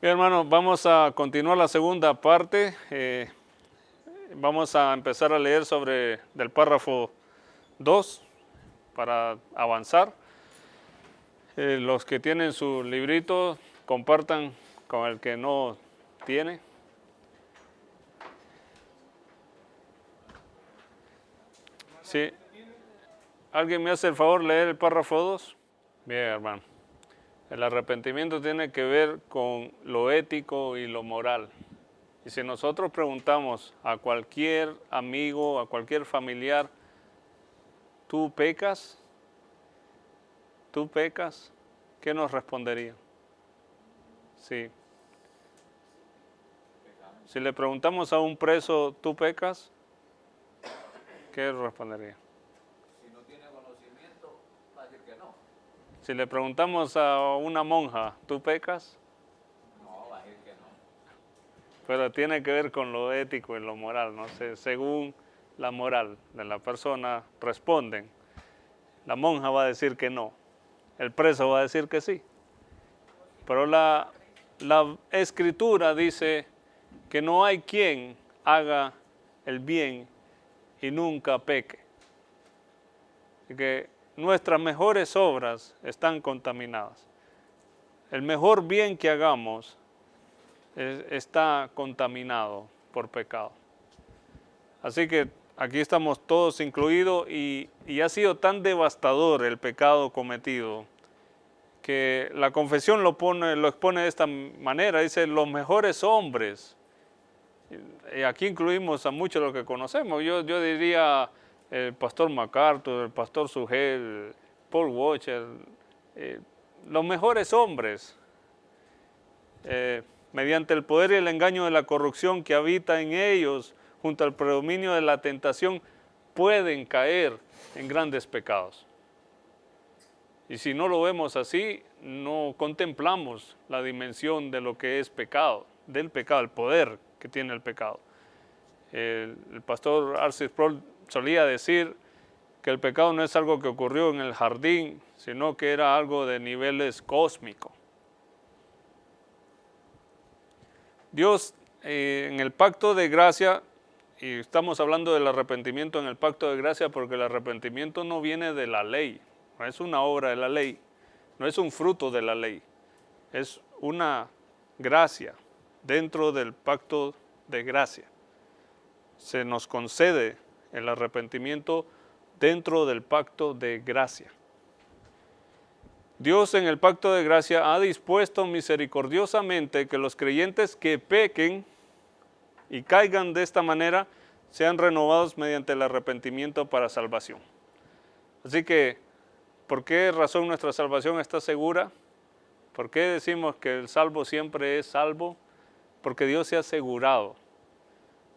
Bien, hermano, vamos a continuar la segunda parte. Vamos a empezar a leer sobre del párrafo 2 para avanzar. Los que tienen su librito, compartan con el que no tiene. Sí. ¿Alguien me hace el favor de leer el párrafo 2? Bien, hermano. El arrepentimiento tiene que ver con lo ético y lo moral. Y si nosotros preguntamos a cualquier amigo, a cualquier familiar, ¿tú pecas? ¿Tú pecas? ¿Qué nos respondería? Sí. Si le preguntamos a un preso, ¿tú pecas? ¿Qué respondería? Si no tiene conocimiento, va a decir que no. Si le preguntamos a una monja, ¿tú pecas? No, va a decir que no. Pero tiene que ver con lo ético y lo moral, ¿no? Según la moral de la persona responden. La monja va a decir que no, el preso va a decir que sí. Pero la escritura dice que no hay quien haga el bien y nunca peque. Y que nuestras mejores obras están contaminadas. El mejor bien que hagamos está contaminado por pecado. Así que aquí estamos todos incluidos y ha sido tan devastador el pecado cometido que la confesión lo expone de esta manera. Dice, los mejores hombres. Y aquí incluimos a muchos de los que conocemos. Yo diría el pastor MacArthur, el pastor Sugel, Paul Washer, los mejores hombres, mediante el poder y el engaño de la corrupción que habita en ellos, junto al predominio de la tentación, pueden caer en grandes pecados. Y si no lo vemos así, no contemplamos la dimensión de lo que es pecado, del pecado, el poder que tiene el pecado. El pastor R.C. Sproul solía decir que el pecado no es algo que ocurrió en el jardín, sino que era algo de niveles cósmicos. Dios en el pacto de gracia, y estamos hablando del arrepentimiento en el pacto de gracia porque el arrepentimiento no viene de la ley, no es una obra de la ley, no es un fruto de la ley, es una gracia dentro del pacto de gracia. Se nos concede el arrepentimiento dentro del pacto de gracia. Dios en el pacto de gracia ha dispuesto misericordiosamente que los creyentes que pequen y caigan de esta manera sean renovados mediante el arrepentimiento para salvación. Así que, ¿por qué razón nuestra salvación está segura? ¿Por qué decimos que el salvo siempre es salvo? Porque Dios se ha asegurado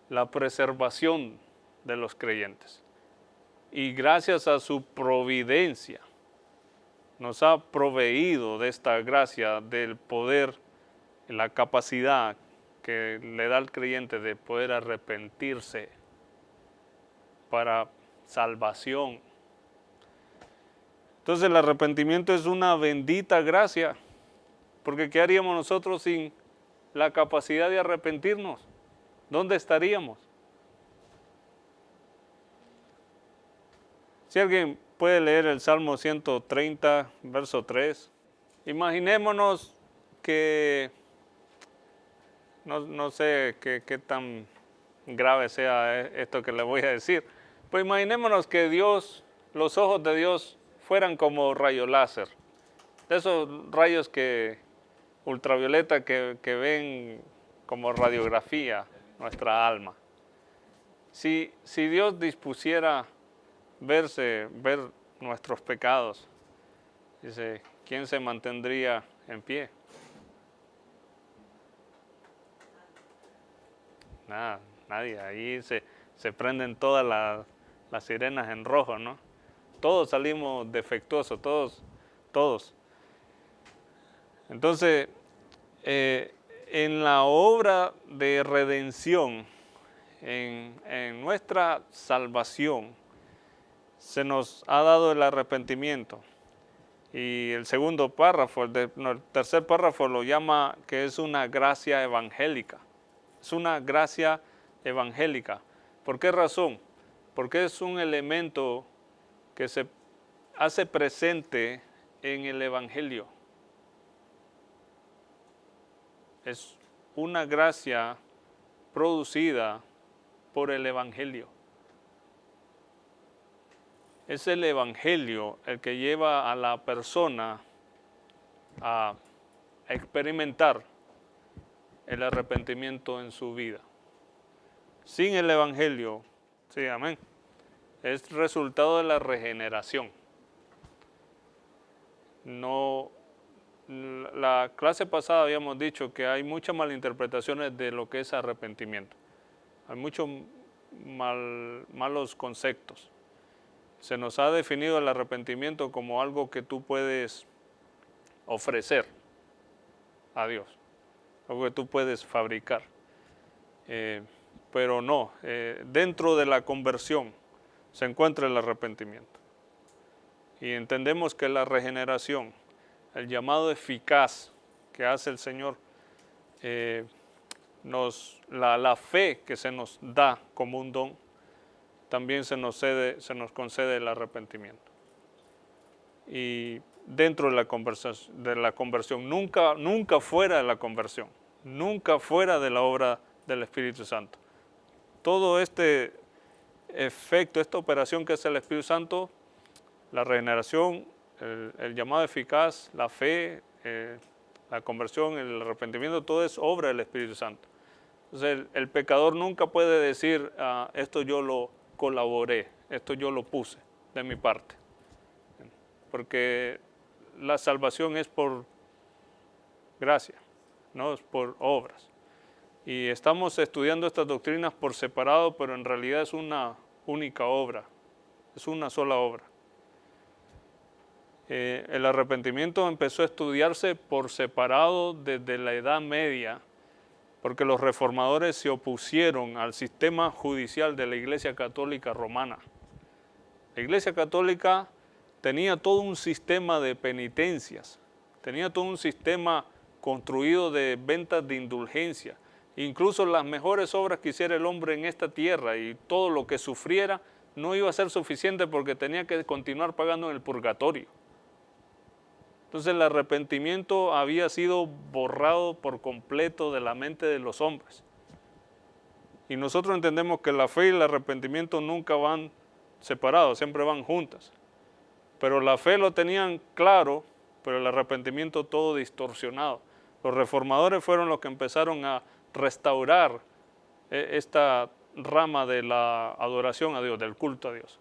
la preservación de los creyentes. Y gracias a su providencia, nos ha proveído de esta gracia, del poder, la capacidad que le da al creyente de poder arrepentirse para salvación. Entonces el arrepentimiento es una bendita gracia, porque ¿qué haríamos nosotros sin la capacidad de arrepentirnos? ¿Dónde estaríamos? Si alguien puede leer el Salmo 130, verso 3, imaginémonos que, no sé qué tan grave sea esto que le voy a decir, pues imaginémonos que Dios, los ojos de Dios fueran como rayos láser, de esos rayos ultravioleta que ven como radiografía nuestra alma. Si Dios dispusiera ver nuestros pecados, dice, ¿quién se mantendría en pie? Nada, nadie. Ahí se prenden todas las sirenas en rojo, ¿no? Todos salimos defectuosos, todos. Entonces, en la obra de redención, en nuestra salvación, se nos ha dado el arrepentimiento. Y el segundo párrafo, el tercer párrafo lo llama que es una gracia evangélica. Es una gracia evangélica. ¿Por qué razón? Porque es un elemento que se hace presente en el Evangelio. Es una gracia producida por el Evangelio. Es el Evangelio el que lleva a la persona a experimentar el arrepentimiento en su vida. Sin el Evangelio, sí, amén, es resultado de la regeneración. No, la clase pasada habíamos dicho que hay muchas malinterpretaciones de lo que es arrepentimiento. Hay muchos malos conceptos. Se nos ha definido el arrepentimiento como algo que tú puedes ofrecer a Dios, algo que tú puedes fabricar. Pero no, dentro de la conversión se encuentra el arrepentimiento. Y entendemos que la regeneración, el llamado eficaz que hace el Señor, la fe que se nos da como un don, también se nos concede el arrepentimiento. Y dentro de la conversión, nunca fuera de la conversión, nunca fuera de la obra del Espíritu Santo. Todo este efecto, esta operación que hace el Espíritu Santo, la regeneración, el llamado eficaz, la fe, la conversión, el arrepentimiento, todo es obra del Espíritu Santo. Entonces el pecador nunca puede decir, esto yo lo colaboré, esto yo lo puse de mi parte. Porque la salvación es por gracia, no es por obras. Y estamos estudiando estas doctrinas por separado, pero en realidad es una única obra, es una sola obra. El arrepentimiento empezó a estudiarse por separado desde la Edad Media, porque los reformadores se opusieron al sistema judicial de la Iglesia Católica Romana. La Iglesia Católica tenía todo un sistema de penitencias, tenía todo un sistema construido de ventas de indulgencia. Incluso las mejores obras que hiciera el hombre en esta tierra y todo lo que sufriera no iba a ser suficiente porque tenía que continuar pagando en el purgatorio. Entonces el arrepentimiento había sido borrado por completo de la mente de los hombres. Y nosotros entendemos que la fe y el arrepentimiento nunca van separados, siempre van juntas. Pero la fe lo tenían claro, pero el arrepentimiento todo distorsionado. Los reformadores fueron los que empezaron a restaurar esta rama de la adoración a Dios, del culto a Dios.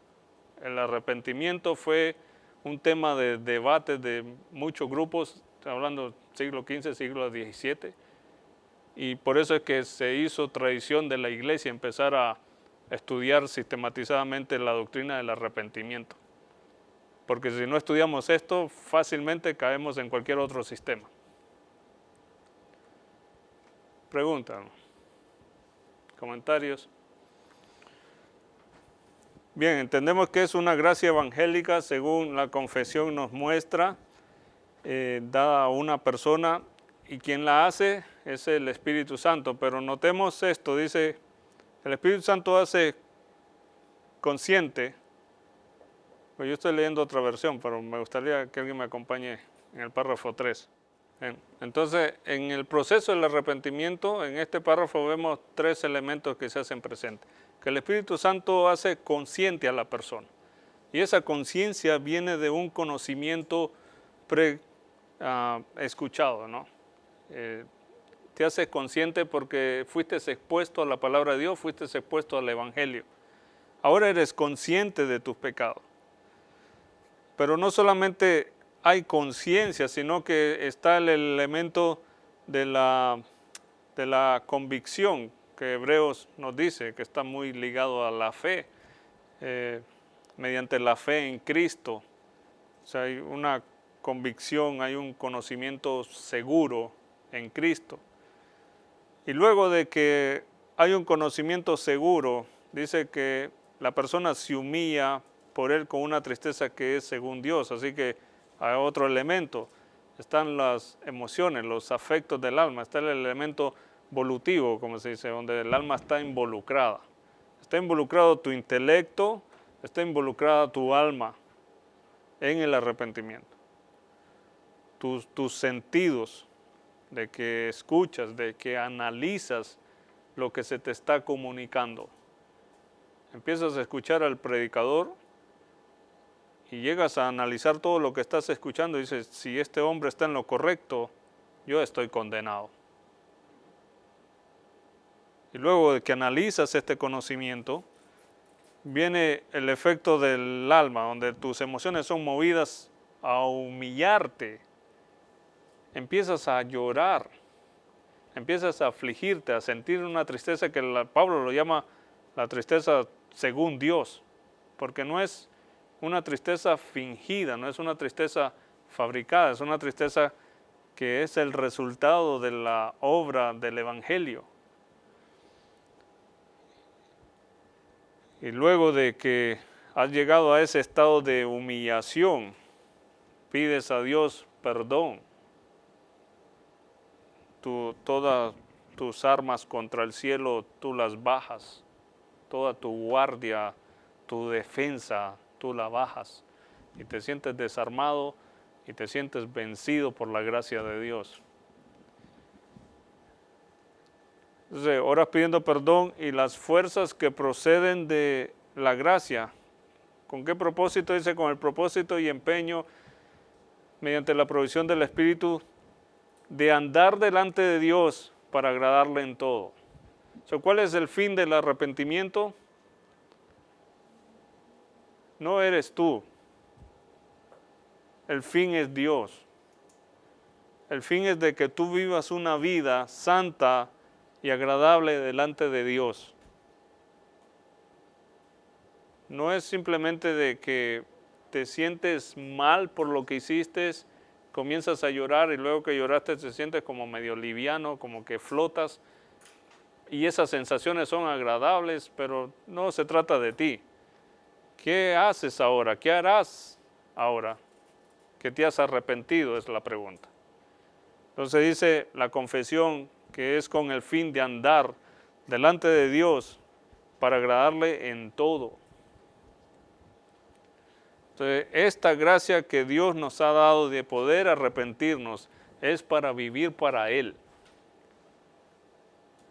El arrepentimiento fue un tema de debate de muchos grupos, hablando siglo XV, siglo XVII, y por eso es que se hizo tradición de la iglesia empezar a estudiar sistematizadamente la doctrina del arrepentimiento. Porque si no estudiamos esto, fácilmente caemos en cualquier otro sistema. Preguntas, comentarios. Bien, entendemos que es una gracia evangélica según la confesión nos muestra, dada a una persona, y quien la hace es el Espíritu Santo. Pero notemos esto, dice, el Espíritu Santo hace consciente. Pues yo estoy leyendo otra versión, pero me gustaría que alguien me acompañe en el párrafo 3. Entonces, en el proceso del arrepentimiento, en este párrafo vemos 3 elementos que se hacen presentes. Que el Espíritu Santo hace consciente a la persona. Y esa conciencia viene de un conocimiento escuchado, ¿no? Te hace consciente porque fuiste expuesto a la palabra de Dios, fuiste expuesto al Evangelio. Ahora eres consciente de tus pecados. Pero no solamente hay conciencia, sino que está el elemento de la convicción, que Hebreos nos dice que está muy ligado a la fe, mediante la fe en Cristo. O sea, hay una convicción, hay un conocimiento seguro en Cristo. Y luego de que hay un conocimiento seguro, dice que la persona se humilla por él con una tristeza que es según Dios. Así que hay otro elemento. Están las emociones, los afectos del alma. Está el elemento volutivo, como se dice, donde el alma está involucrada. Está involucrado tu intelecto, está involucrada tu alma en el arrepentimiento. Tus sentidos, de que escuchas, de que analizas lo que se te está comunicando. Empiezas a escuchar al predicador y llegas a analizar todo lo que estás escuchando y dices, si este hombre está en lo correcto, yo estoy condenado. Y luego de que analizas este conocimiento, viene el efecto del alma, donde tus emociones son movidas a humillarte. Empiezas a llorar, empiezas a afligirte, a sentir una tristeza que Pablo lo llama la tristeza según Dios, porque no es una tristeza fingida, no es una tristeza fabricada, es una tristeza que es el resultado de la obra del Evangelio. Y luego de que has llegado a ese estado de humillación, pides a Dios perdón. Todas tus armas contra el cielo, tú las bajas. Toda tu guardia, tu defensa, tú la bajas. Y te sientes desarmado y te sientes vencido por la gracia de Dios. Entonces, oras pidiendo perdón y las fuerzas que proceden de la gracia. ¿Con qué propósito? Dice, con el propósito y empeño, mediante la provisión del Espíritu, de andar delante de Dios para agradarle en todo. ¿Cuál es el fin del arrepentimiento? No eres tú. El fin es Dios. El fin es de que tú vivas una vida santa y agradable delante de Dios. No es simplemente de que te sientes mal por lo que hiciste, comienzas a llorar y luego que lloraste te sientes como medio liviano, como que flotas y esas sensaciones son agradables, pero no se trata de ti. ¿Qué haces ahora? ¿Qué harás ahora? ¿Que te has arrepentido? Es la pregunta. Entonces dice la confesión que es con el fin de andar delante de Dios para agradarle en todo. Entonces, esta gracia que Dios nos ha dado de poder arrepentirnos es para vivir para Él.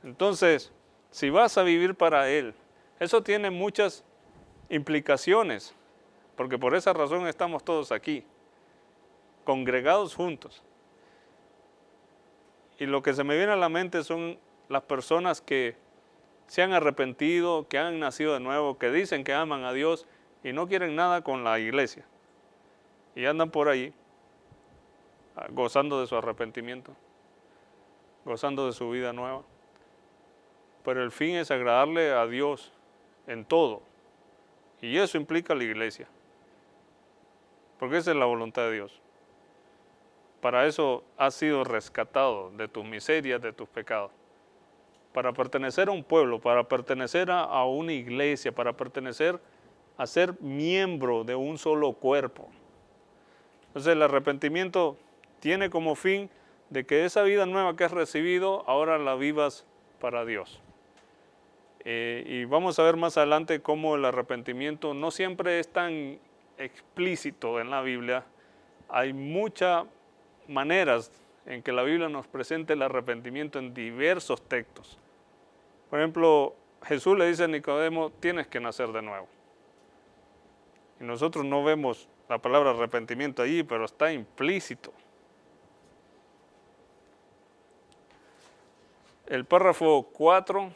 Entonces, si vas a vivir para Él, eso tiene muchas implicaciones, porque por esa razón estamos todos aquí, congregados juntos. Y lo que se me viene a la mente son las personas que se han arrepentido, que han nacido de nuevo, que dicen que aman a Dios y no quieren nada con la iglesia. Y andan por ahí gozando de su arrepentimiento, gozando de su vida nueva. Pero el fin es agradarle a Dios en todo. Y eso implica la iglesia. Porque esa es la voluntad de Dios. Para eso has sido rescatado de tus miserias, de tus pecados. Para pertenecer a un pueblo, para pertenecer a una iglesia, para pertenecer a ser miembro de un solo cuerpo. Entonces el arrepentimiento tiene como fin de que esa vida nueva que has recibido, ahora la vivas para Dios. Y vamos a ver más adelante cómo el arrepentimiento no siempre es tan explícito en la Biblia. Hay muchas maneras en que la Biblia nos presenta el arrepentimiento en diversos textos. Por ejemplo, Jesús le dice a Nicodemo, tienes que nacer de nuevo. Y nosotros no vemos la palabra arrepentimiento allí, pero está implícito. El párrafo 4.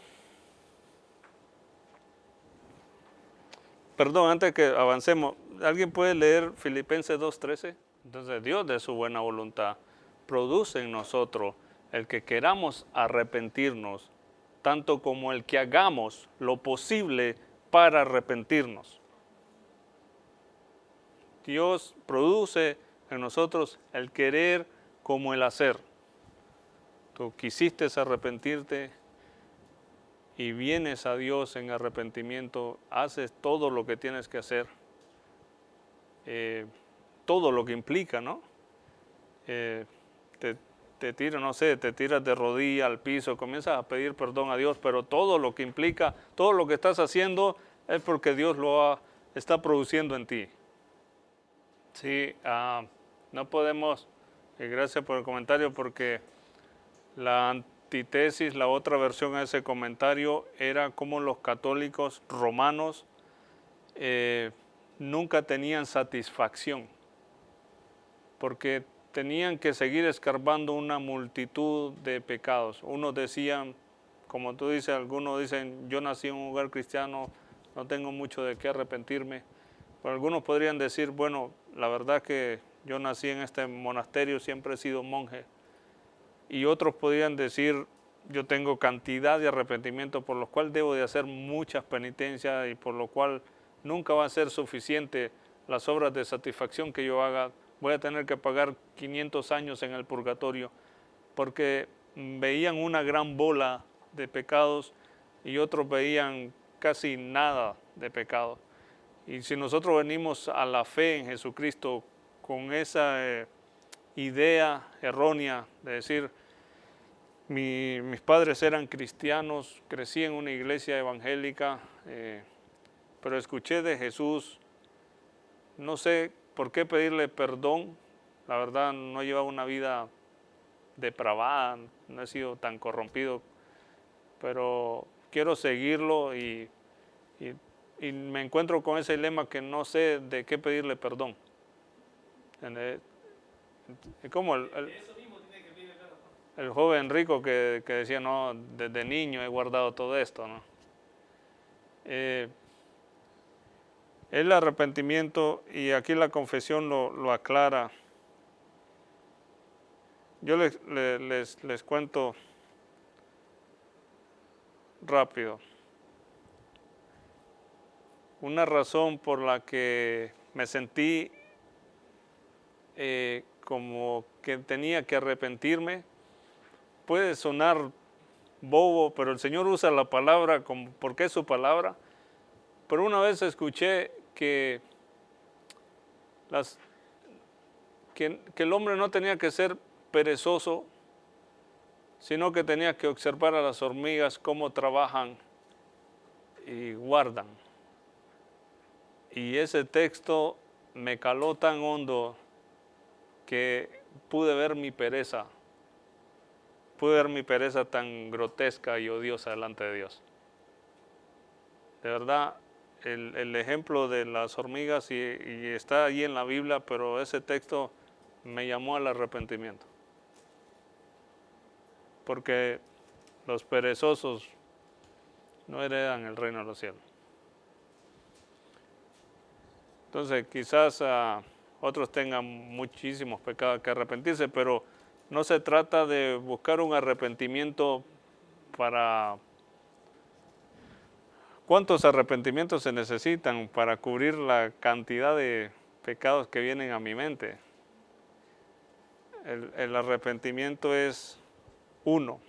Perdón, antes que avancemos, ¿alguien puede leer Filipenses 2:13? Entonces, Dios de su buena voluntad produce en nosotros el que queramos arrepentirnos, tanto como el que hagamos lo posible para arrepentirnos. Dios produce en nosotros el querer como el hacer. Tú quisiste arrepentirte y vienes a Dios en arrepentimiento, haces todo lo que tienes que hacer. todo lo que implica, ¿no? Te tiras, no sé, te tiras de rodilla al piso, comienzas a pedir perdón a Dios, pero todo lo que implica, todo lo que estás haciendo es porque Dios está produciendo en ti. Sí, no podemos, y gracias por el comentario, porque la antítesis, la otra versión a ese comentario era como los católicos romanos nunca tenían satisfacción, porque tenían que seguir escarbando una multitud de pecados. Unos decían, como tú dices, algunos dicen, yo nací en un hogar cristiano, no tengo mucho de qué arrepentirme. Pero algunos podrían decir, bueno, la verdad que yo nací en este monasterio, siempre he sido monje. Y otros podrían decir, yo tengo cantidad de arrepentimiento por lo cual debo de hacer muchas penitencias y por lo cual nunca va a ser suficiente las obras de satisfacción que yo haga. Voy a tener que pagar 500 años en el purgatorio, porque veían una gran bola de pecados y otros veían casi nada de pecado. Y si nosotros venimos a la fe en Jesucristo con esa idea errónea de decir, mis padres eran cristianos, crecí en una iglesia evangélica, pero escuché de Jesús, no sé por qué pedirle perdón, la verdad no he llevado una vida depravada, no he sido tan corrompido, pero quiero seguirlo y me encuentro con ese dilema que no sé de qué pedirle perdón. Es como el joven rico que decía, no, desde niño he guardado todo esto, ¿no? El arrepentimiento, y aquí la confesión lo aclara. Yo les cuento rápido. Una razón por la que me sentí como que tenía que arrepentirme, puede sonar bobo, pero el Señor usa la palabra porque es su palabra. Pero una vez escuché que el hombre no tenía que ser perezoso, sino que tenía que observar a las hormigas cómo trabajan y guardan. Y ese texto me caló tan hondo que pude ver mi pereza tan grotesca y odiosa delante de Dios. De verdad, el ejemplo de las hormigas y está ahí en la Biblia, pero ese texto me llamó al arrepentimiento. Porque los perezosos no heredan el reino de los cielos. Entonces, quizás otros tengan muchísimos pecados que arrepentirse, pero no se trata de buscar un arrepentimiento para... ¿Cuántos arrepentimientos se necesitan para cubrir la cantidad de pecados que vienen a mi mente? El arrepentimiento es uno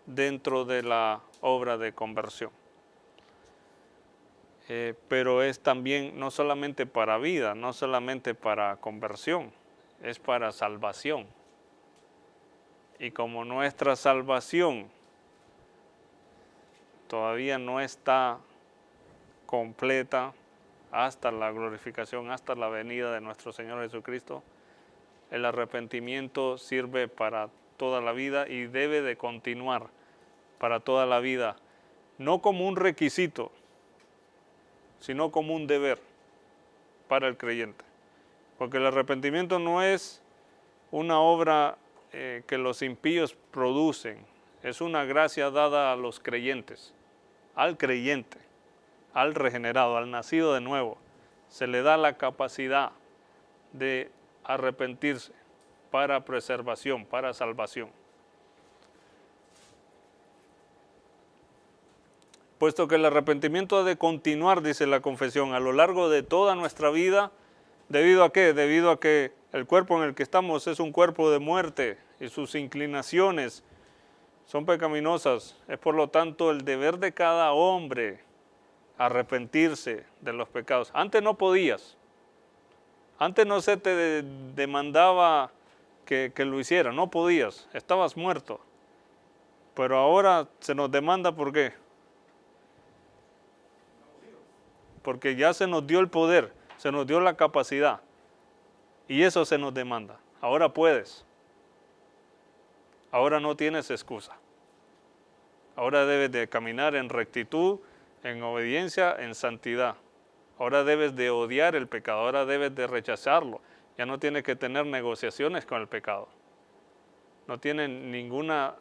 dentro de la obra de conversión. Pero es también no solamente para vida, no solamente para conversión, es para salvación. Y como nuestra salvación todavía no está completa hasta la glorificación, hasta la venida de nuestro Señor Jesucristo, el arrepentimiento sirve para toda la vida y debe de continuar para toda la vida, no como un requisito, sino como un deber para el creyente. Porque el arrepentimiento no es una obra que los impíos producen, es una gracia dada a los creyentes, al creyente, al regenerado, al nacido de nuevo. Se le da la capacidad de arrepentirse para preservación, para salvación. Puesto que el arrepentimiento ha de continuar, dice la confesión, a lo largo de toda nuestra vida. ¿Debido a qué? Debido a que el cuerpo en el que estamos es un cuerpo de muerte y sus inclinaciones son pecaminosas. Es por lo tanto el deber de cada hombre arrepentirse de los pecados. Antes no podías. Antes no se te demandaba que lo hiciera, no podías, estabas muerto. Pero ahora se nos demanda, ¿por qué? Porque ya se nos dio el poder, se nos dio la capacidad. Y eso se nos demanda. Ahora puedes. Ahora no tienes excusa. Ahora debes de caminar en rectitud, en obediencia, en santidad. Ahora debes de odiar el pecado, ahora debes de rechazarlo. Ya no tienes que tener negociaciones con el pecado. No tienes ninguna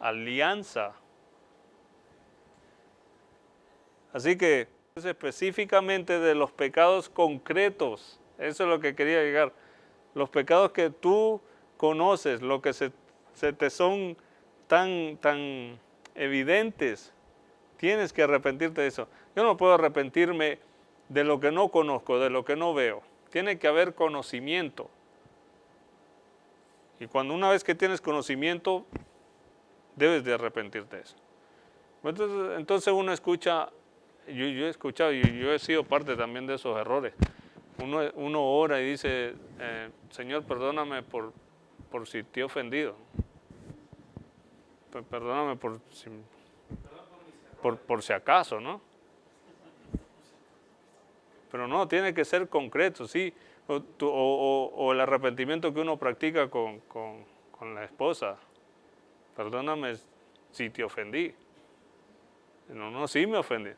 alianza. Así que específicamente de los pecados concretos, eso es lo que quería llegar. Los pecados que tú conoces, lo que se te son tan evidentes, tienes que arrepentirte de eso. Yo no puedo arrepentirme de lo que no conozco, de lo que no veo. Tiene que haber conocimiento. Y cuando una vez que tienes conocimiento, debes de arrepentirte de eso. Entonces uno escucha, yo he escuchado y yo he sido parte también de esos errores. Uno ora y dice, Señor, perdóname por si te he ofendido. Perdóname por si acaso, ¿no? Pero no, tiene que ser concreto, sí. O el arrepentimiento que uno practica con la esposa. Perdóname si te ofendí. No, sí me ofendí.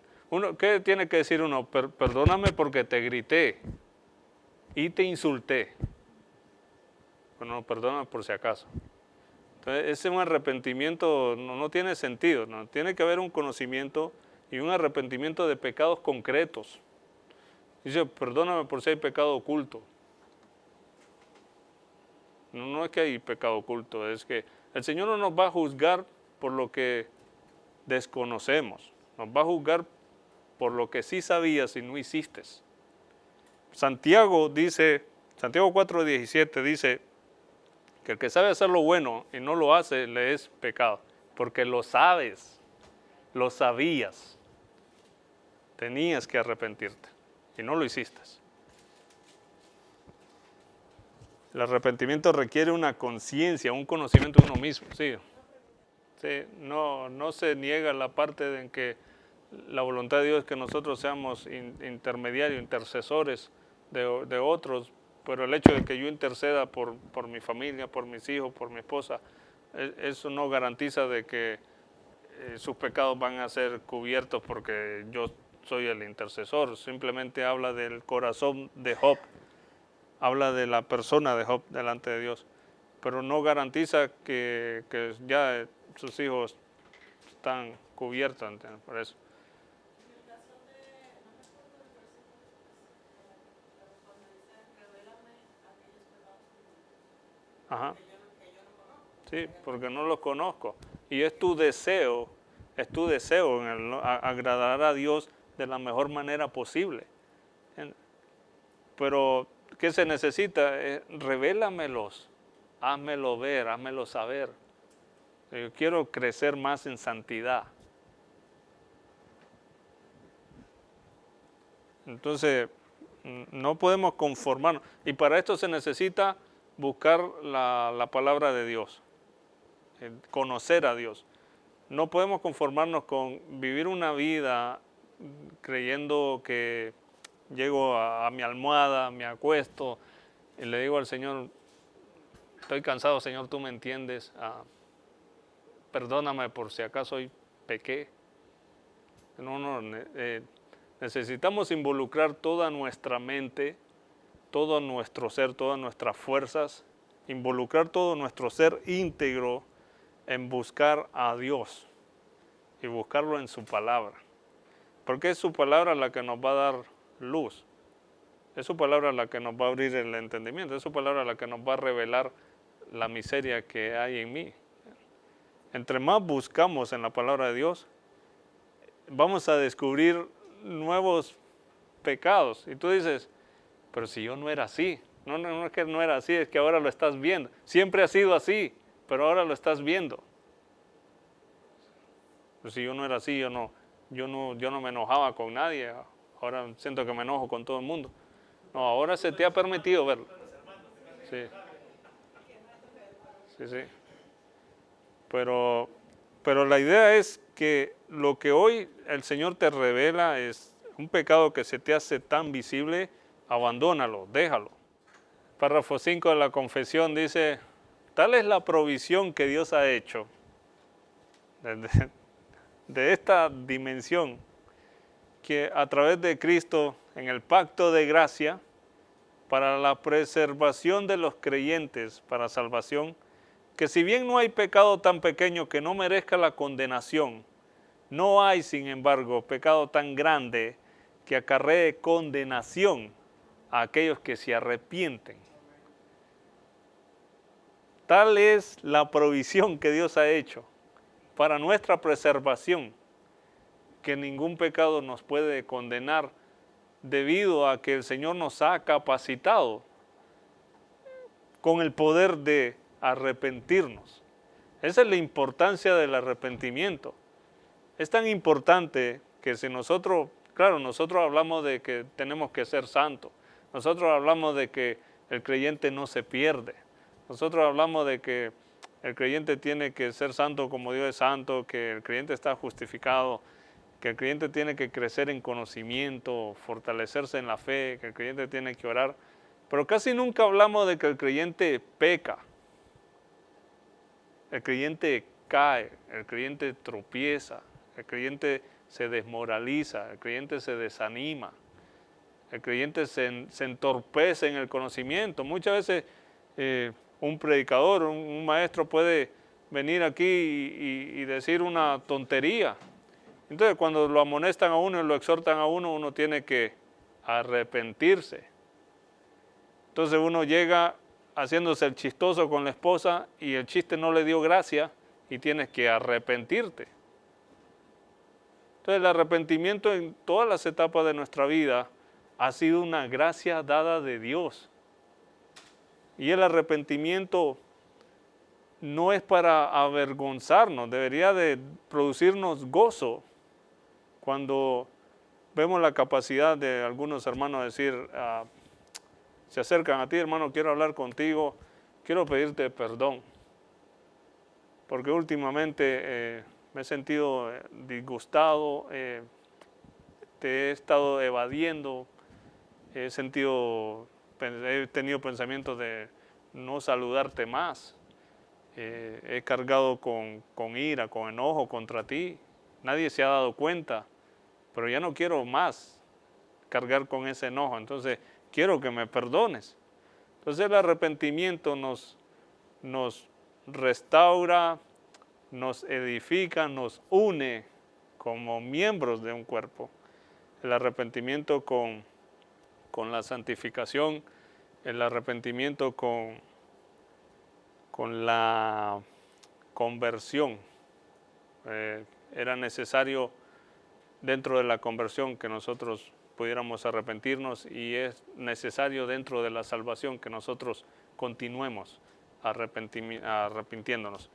¿Qué tiene que decir uno? Perdóname porque te grité y te insulté. Bueno, perdóname por si acaso. Entonces, ese un arrepentimiento no tiene sentido, ¿no? Tiene que haber un conocimiento y un arrepentimiento de pecados concretos. Dice, perdóname por si hay pecado oculto. No es que hay pecado oculto, es que el Señor no nos va a juzgar por lo que desconocemos. Nos va a juzgar por lo que sí sabías y no hiciste. Santiago 4:17 dice que el que sabe hacer lo bueno y no lo hace, le es pecado. Porque lo sabes, lo sabías. Tenías que arrepentirte y no lo hiciste. El arrepentimiento requiere una conciencia, un conocimiento de uno mismo. Sí, no se niega la parte en que la voluntad de Dios es que nosotros seamos intermediarios, intercesores de otros, pero el hecho de que yo interceda por mi familia, por mis hijos, por mi esposa, eso no garantiza de que sus pecados van a ser cubiertos porque yo soy el intercesor. Simplemente habla del corazón de Job, habla de la persona de Job delante de Dios, pero no garantiza que ya sus hijos están cubiertos, ¿entiendes? Por eso. Ajá. Sí, porque no los conozco. Y es tu deseo en agradar a Dios de la mejor manera posible. Pero, ¿qué se necesita? Revélamelos, házmelo ver, házmelo saber. Yo quiero crecer más en santidad. Entonces, no podemos conformarnos. Y para esto se necesita buscar la palabra de Dios, conocer a Dios. No podemos conformarnos con vivir una vida creyendo que llego a mi almohada, me acuesto y le digo al Señor, estoy cansado, Señor, tú me entiendes, perdóname por si acaso hoy pequé. Necesitamos involucrar toda nuestra mente, todo nuestro ser, todas nuestras fuerzas, involucrar todo nuestro ser íntegro en buscar a Dios y buscarlo en su palabra. Porque es su palabra la que nos va a dar luz. Es su palabra la que nos va a abrir el entendimiento. Es su palabra la que nos va a revelar la miseria que hay en mí. Entre más buscamos en la palabra de Dios, vamos a descubrir nuevos pecados. Y tú dices, pero si yo no era así. No es que no era así, es que ahora lo estás viendo. Siempre ha sido así, pero ahora lo estás viendo. Pero si yo no era así, yo no me enojaba con nadie. Ahora siento que me enojo con todo el mundo. No, ahora se te ha permitido verlo. Sí. Sí, sí. Pero la idea es que lo que hoy el Señor te revela es un pecado que se te hace tan visible, abandónalo, déjalo. Párrafo 5 de la confesión dice, tal es la provisión que Dios ha hecho de esta dimensión, que a través de Cristo en el pacto de gracia, para la preservación de los creyentes, para salvación, que si bien no hay pecado tan pequeño que no merezca la condenación, no hay, sin embargo, pecado tan grande que acarree condenación a aquellos que se arrepienten. Tal es la provisión que Dios ha hecho para nuestra preservación, que ningún pecado nos puede condenar debido a que el Señor nos ha capacitado con el poder de arrepentirnos. Esa es la importancia del arrepentimiento. Es tan importante que si nosotros, claro, nosotros hablamos de que tenemos que ser santos, nosotros hablamos de que el creyente no se pierde, nosotros hablamos de que el creyente tiene que ser santo como Dios es santo, que el creyente está justificado, que el creyente tiene que crecer en conocimiento, fortalecerse en la fe, que el creyente tiene que orar, pero casi nunca hablamos de que el creyente peca, el creyente cae, el creyente tropieza, el creyente se desmoraliza, el creyente se desanima, el creyente se entorpece en el conocimiento. Muchas veces un predicador, un maestro puede venir aquí y decir una tontería. Entonces cuando lo amonestan a uno y lo exhortan a uno, uno tiene que arrepentirse. Entonces uno llega haciéndose el chistoso con la esposa y el chiste no le dio gracia y tienes que arrepentirte. Entonces el arrepentimiento en todas las etapas de nuestra vida ha sido una gracia dada de Dios. Y el arrepentimiento no es para avergonzarnos, debería de producirnos gozo cuando vemos la capacidad de algunos hermanos de decir, se acercan a ti, hermano, quiero hablar contigo, quiero pedirte perdón, porque últimamente me he sentido disgustado, te he estado evadiendo, he tenido pensamientos de no saludarte más, he cargado con ira, con enojo contra ti, nadie se ha dado cuenta, pero ya no quiero más cargar con ese enojo, entonces quiero que me perdones. Entonces el arrepentimiento nos restaura, nos edifica, nos une como miembros de un cuerpo. El arrepentimiento con la santificación, el arrepentimiento con la conversión. Era necesario dentro de la conversión que nosotros pudiéramos arrepentirnos y es necesario dentro de la salvación que nosotros continuemos arrepintiéndonos.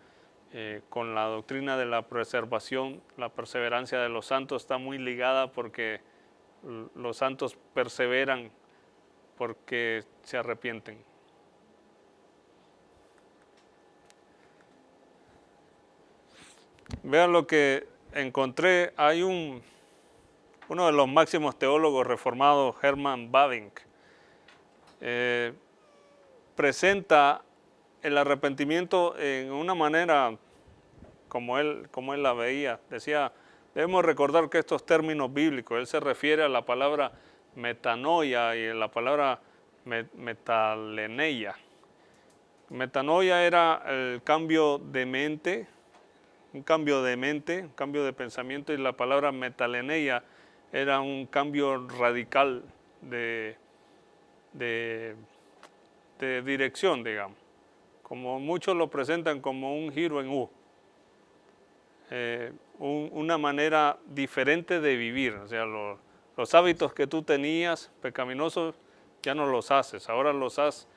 Con la doctrina de la preservación, la perseverancia de los santos está muy ligada porque los santos perseveran porque se arrepienten. Vean lo que encontré, hay uno de los máximos teólogos reformados, Herman Bavinck, presenta el arrepentimiento en una manera como él la veía. Decía, debemos recordar que estos términos bíblicos, él se refiere a la palabra metanoia y a la palabra metaleneia. Metanoia era el cambio de mente, un cambio de pensamiento, y la palabra metaleneia era un cambio radical de dirección, digamos. Como muchos lo presentan como un giro en U. Una manera diferente de vivir. O sea, los hábitos que tú tenías pecaminosos ya no los haces. Ahora los has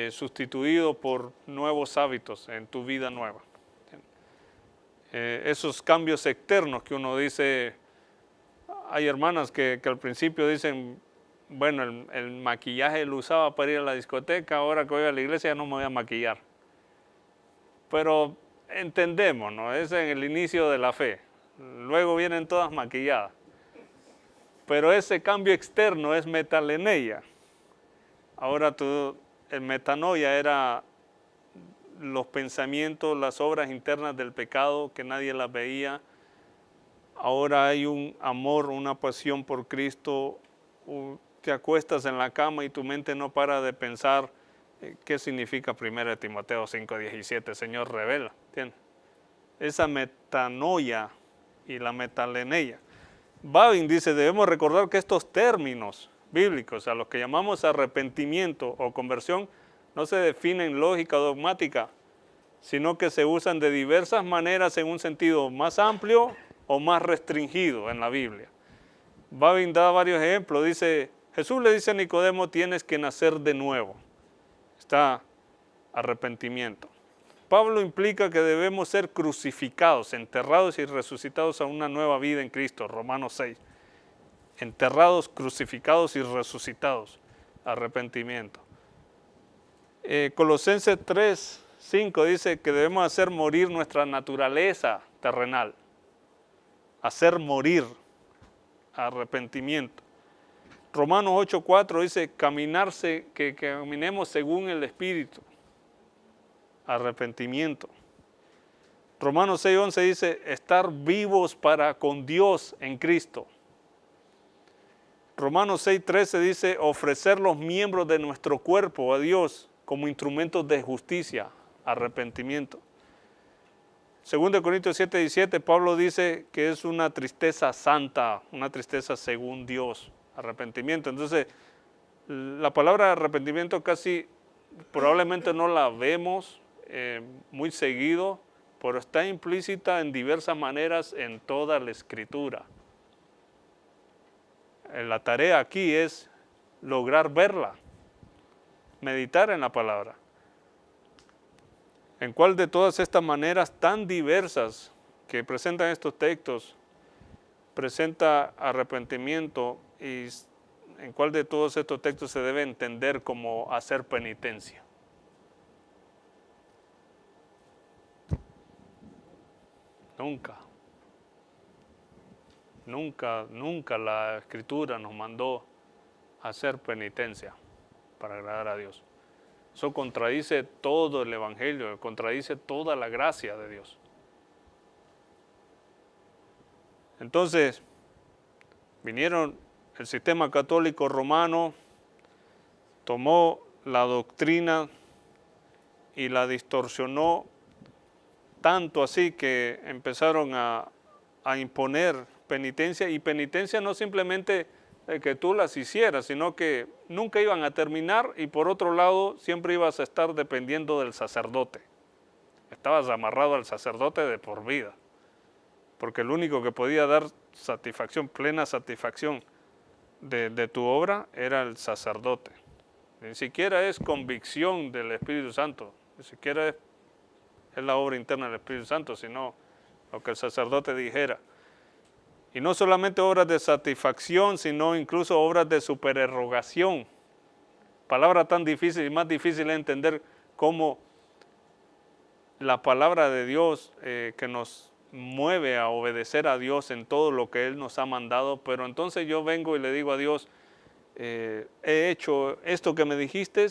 sustituido por nuevos hábitos en tu vida nueva. Esos cambios externos que uno dice, hay hermanas que al principio dicen, bueno, el maquillaje lo usaba para ir a la discoteca, ahora que voy a la iglesia ya no me voy a maquillar. Pero entendemos, ¿no? Es en el inicio de la fe. Luego vienen todas maquilladas. Pero ese cambio externo es metaleneia. Ahora el metanoia era los pensamientos, las obras internas del pecado que nadie las veía. Ahora hay un amor, una pasión por Cristo. Te acuestas en la cama y tu mente no para de pensar qué significa 1 Timoteo 5:17, Señor revela. ¿Entiendes? Esa metanoia y la metaleneia. Babin dice, debemos recordar que estos términos bíblicos, a los que llamamos arrepentimiento o conversión, no se definen lógica dogmática, sino que se usan de diversas maneras en un sentido más amplio o más restringido en la Biblia. Babin da varios ejemplos. Dice, Jesús le dice a Nicodemo, tienes que nacer de nuevo. Está arrepentimiento. Pablo implica que debemos ser crucificados, enterrados y resucitados a una nueva vida en Cristo, Romanos 6. Enterrados, crucificados y resucitados, arrepentimiento. Colosenses 3:5 dice que debemos hacer morir nuestra naturaleza terrenal. Hacer morir, arrepentimiento. Romanos 8:4 dice que caminemos según el Espíritu, arrepentimiento. Romanos 6:11 dice estar vivos para con Dios en Cristo. Romanos 6:13 dice ofrecer los miembros de nuestro cuerpo a Dios como instrumentos de justicia, arrepentimiento. 2 Corintios 7:17, Pablo dice que es una tristeza santa, una tristeza según Dios, arrepentimiento. Entonces, la palabra arrepentimiento casi probablemente no la vemos muy seguido, pero está implícita en diversas maneras en toda la Escritura. La tarea aquí es lograr verla, meditar en la palabra. ¿En cuál de todas estas maneras tan diversas que presentan estos textos presenta arrepentimiento y en cuál de todos estos textos se debe entender como hacer penitencia? Nunca la Escritura nos mandó a hacer penitencia para agradar a Dios. Eso contradice todo el Evangelio, contradice toda la gracia de Dios. Entonces, vinieron el sistema católico romano, tomó la doctrina y la distorsionó tanto así que empezaron a imponer penitencia, y penitencia no simplemente que tú las hicieras, sino que nunca iban a terminar, y por otro lado siempre ibas a estar dependiendo del sacerdote. Estabas amarrado al sacerdote de por vida, porque el único que podía dar satisfacción, plena satisfacción de tu obra era el sacerdote. Ni siquiera es convicción del Espíritu Santo, ni siquiera es la obra interna del Espíritu Santo, sino lo que el sacerdote dijera. Y no solamente obras de satisfacción, sino incluso obras de supererogación. Palabra tan difícil y más difícil de entender como la palabra de Dios que nos mueve a obedecer a Dios en todo lo que Él nos ha mandado. Pero entonces yo vengo y le digo a Dios, he hecho esto que me dijiste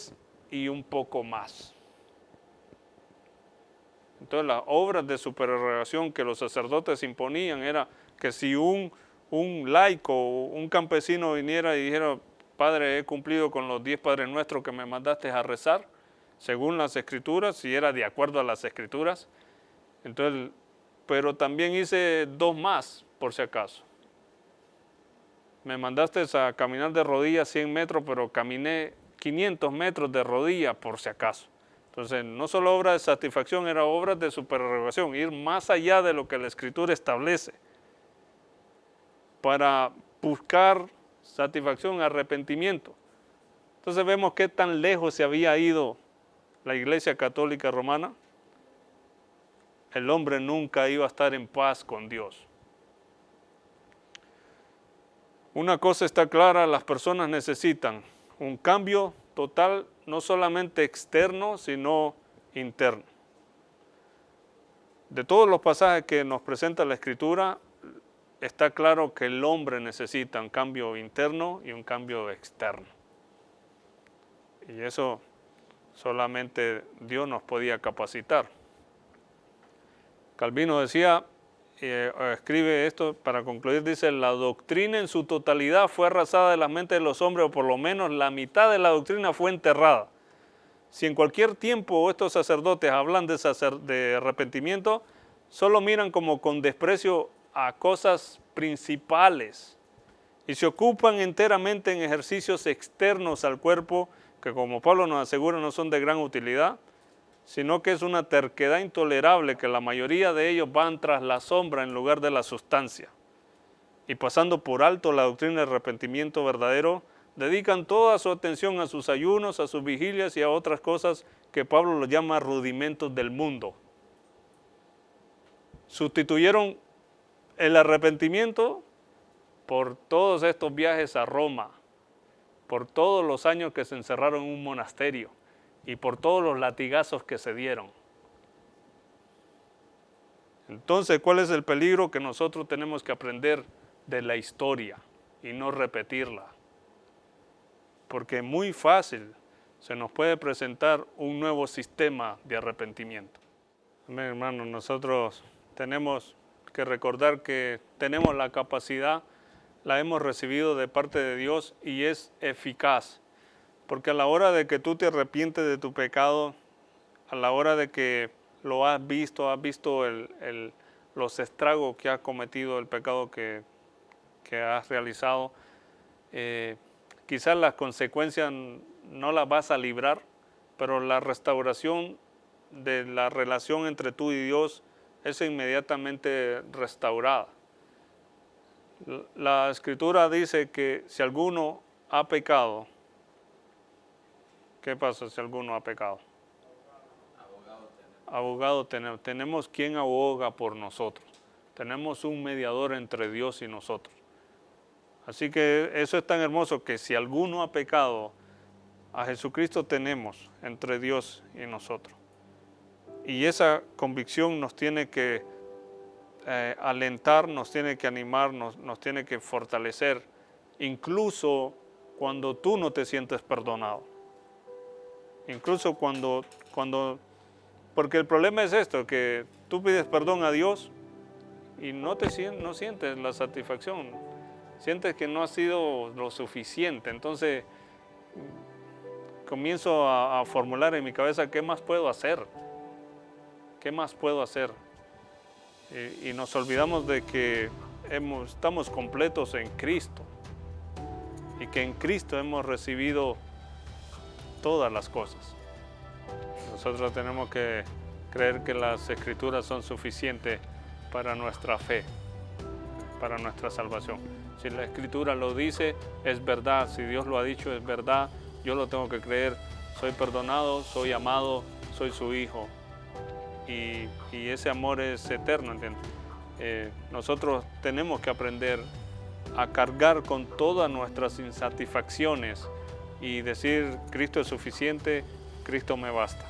y un poco más. Entonces las obras de supererogación que los sacerdotes imponían era que si un laico, un campesino viniera y dijera, Padre, he cumplido con los 10 Padres Nuestros que me mandaste a rezar, según las Escrituras, si era de acuerdo a las Escrituras, entonces, pero también hice 2 más, por si acaso. Me mandaste a caminar de rodillas 100 metros, pero caminé 500 metros de rodillas, por si acaso. Entonces, no solo obra de satisfacción, era obra de supererogación, ir más allá de lo que la Escritura establece, para buscar satisfacción, arrepentimiento. Entonces vemos qué tan lejos se había ido la Iglesia Católica Romana. El hombre nunca iba a estar en paz con Dios. Una cosa está clara, las personas necesitan un cambio total, no solamente externo, sino interno. De todos los pasajes que nos presenta la Escritura, está claro que el hombre necesita un cambio interno y un cambio externo. Y eso solamente Dios nos podía capacitar. Calvino decía, escribe esto para concluir, dice: la doctrina en su totalidad fue arrasada de la mente de los hombres, o por lo menos la mitad de la doctrina fue enterrada. Si en cualquier tiempo estos sacerdotes hablan de arrepentimiento, solo miran como con desprecio a cosas principales y se ocupan enteramente en ejercicios externos al cuerpo que, como Pablo nos asegura, no son de gran utilidad, sino que es una terquedad intolerable que la mayoría de ellos van tras la sombra en lugar de la sustancia. Y pasando por alto la doctrina del arrepentimiento verdadero, dedican toda su atención a sus ayunos, a sus vigilias y a otras cosas que Pablo los llama rudimentos del mundo. Sustituyeron el arrepentimiento por todos estos viajes a Roma, por todos los años que se encerraron en un monasterio y por todos los latigazos que se dieron. Entonces, ¿cuál es el peligro? Que nosotros tenemos que aprender de la historia y no repetirla. Porque muy fácil se nos puede presentar un nuevo sistema de arrepentimiento. Amén, hermanos, nosotros tenemos que recordar que tenemos la capacidad, la hemos recibido de parte de Dios y es eficaz. Porque a la hora de que tú te arrepientes de tu pecado, a la hora de que lo has visto los estragos que has cometido, el pecado que has realizado, quizás las consecuencias no las vas a librar, pero la restauración de la relación entre tú y Dios es inmediatamente restaurada. La Escritura dice que si alguno ha pecado, ¿qué pasa si alguno ha pecado? Abogado tenemos. Tenemos quien aboga por nosotros. Tenemos un mediador entre Dios y nosotros. Así que eso es tan hermoso que si alguno ha pecado, a Jesucristo tenemos entre Dios y nosotros. Y esa convicción nos tiene que alentar, nos tiene que animar, nos tiene que fortalecer, incluso cuando tú no te sientes perdonado. Incluso porque el problema es esto, que tú pides perdón a Dios y no sientes la satisfacción, sientes que no ha sido lo suficiente. Entonces comienzo a formular en mi cabeza, ¿qué más puedo hacer? ¿Qué más puedo hacer? Y nos olvidamos de que estamos completos en Cristo y que en Cristo hemos recibido todas las cosas. Nosotros tenemos que creer que las Escrituras son suficientes para nuestra fe, para nuestra salvación. Si la Escritura lo dice, es verdad. Si Dios lo ha dicho, es verdad. Yo lo tengo que creer. Soy perdonado, soy amado, soy su hijo. Y ese amor es eterno, ¿entiendes? Nosotros tenemos que aprender a cargar con todas nuestras insatisfacciones y decir: Cristo es suficiente, Cristo me basta.